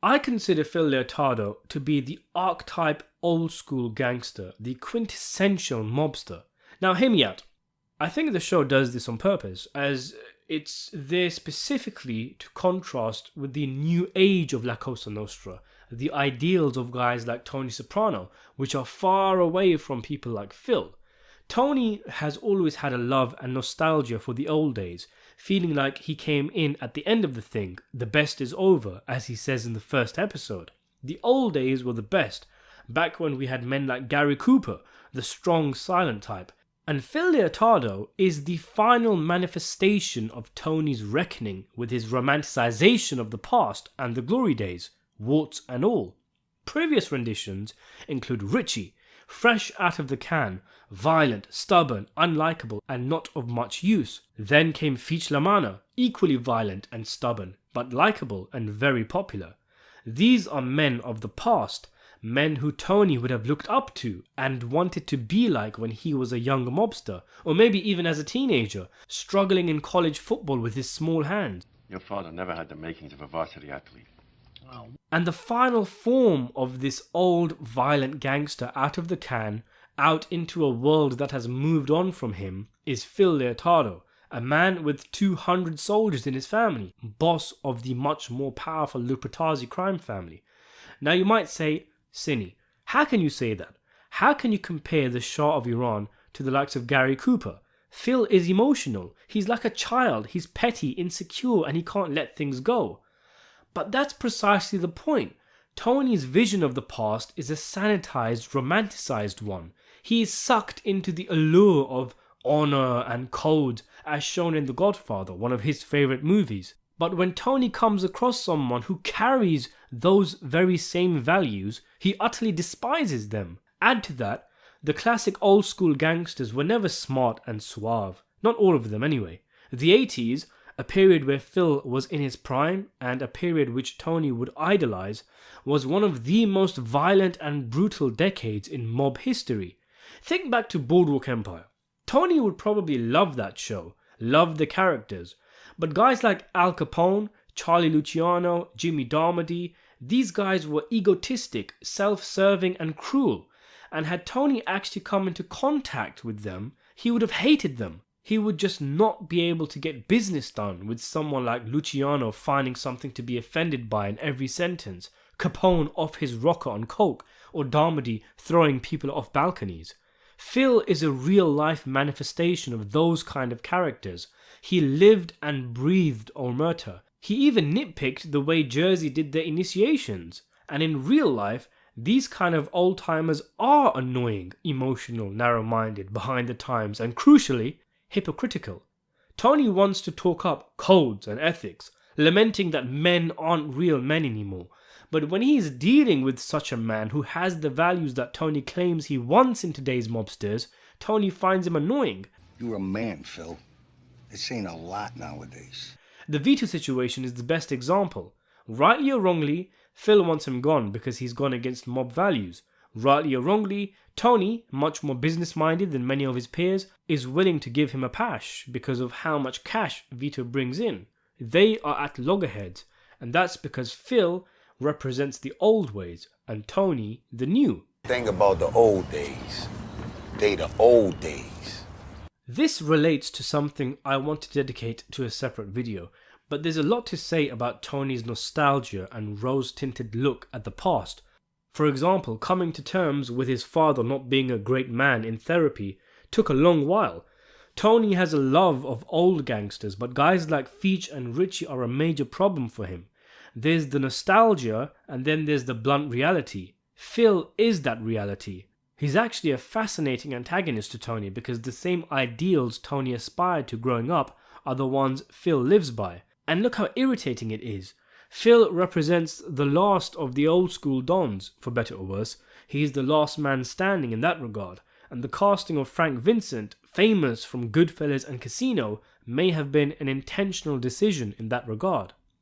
I consider Phil Leotardo to be the archetype old school gangster, the quintessential mobster. Now hear me out. I think the show does this on purpose, as it's there specifically to contrast with the new age of La Cosa Nostra, the ideals of guys like Tony Soprano, which are far away from people like Phil. Tony has always had a love and nostalgia for the old days, feeling like he came in at the end of the thing. The best is over, as he says in the first episode. The old days were the best, back when we had men like Gary Cooper, the strong silent type. And Phil Leotardo is the final manifestation of Tony's reckoning with his romanticization of the past and the glory days, warts and all. Previous renditions include Richie, fresh out of the can, violent, stubborn, unlikable, and not of much use. Then came Fitch Lamana, equally violent and stubborn, but likable and very popular. These are men of the past, men who Tony would have looked up to and wanted to be like when he was a young mobster, or maybe even as a teenager, struggling in college football with his small hands. Your father never had the makings of a varsity athlete. And the final form of this old violent gangster out of the can, out into a world that has moved on from him, is Phil Leotardo, a man with 200 soldiers in his family, boss of the much more powerful Lupatazzi crime family. Now you might say, Cine, how can you say that? How can you compare the Shah of Iran to the likes of Gary Cooper? Phil is emotional, he's like a child, he's petty, insecure, and he can't let things go. But that's precisely the point. Tony's vision of the past is a sanitized, romanticized one. He is sucked into the allure of honor and code, as shown in The Godfather, one of his favorite movies. But when Tony comes across someone who carries those very same values, he utterly despises them. Add to that, the classic old school gangsters were never smart and suave. Not all of them anyway. The 80s, a period where Phil was in his prime and a period which Tony would idolize, was one of the most violent and brutal decades in mob history. Think back to Boardwalk Empire. Tony would probably love that show, love the characters, but guys like Al Capone, Charlie Luciano, Jimmy Darmody, these guys were egotistic, self-serving and cruel, and had Tony actually come into contact with them, he would have hated them. He would just not be able to get business done with someone like Luciano finding something to be offended by in every sentence, Capone off his rocker on coke, or Darmody throwing people off balconies. Phil is a real-life manifestation of those kind of characters. He lived and breathed omerta. He even nitpicked the way Jersey did their initiations. And in real life, these kind of old-timers are annoying, emotional, narrow-minded, behind the times, and crucially, hypocritical. Tony wants to talk up codes and ethics, lamenting that men aren't real men anymore. But when he is dealing with such a man who has the values that Tony claims he wants in today's mobsters, Tony finds him annoying. You're a man, Phil. This ain't a lot nowadays. The Vito situation is the best example. Rightly or wrongly, Phil wants him gone because he's gone against mob values. Rightly or wrongly, Tony, much more business-minded than many of his peers, is willing to give him a pash because of how much cash Vito brings in. They are at loggerheads, and that's because Phil represents the old ways and Tony the new. Thing about the old days, they the old days. This relates to something I want to dedicate to a separate video, but there's a lot to say about Tony's nostalgia and rose-tinted look at the past. For example, coming to terms with his father not being a great man in therapy took a long while. Tony has a love of old gangsters, but guys like Feach and Richie are a major problem for him. There's the nostalgia, and then there's the blunt reality. Phil is that reality. He's actually a fascinating antagonist to Tony because the same ideals Tony aspired to growing up are the ones Phil lives by. And look how irritating it is. Phil represents the last of the old school dons, for better or worse. He's the last man standing in that regard, and the casting of Frank Vincent, famous from Goodfellas and Casino, may have been an intentional decision in that regard.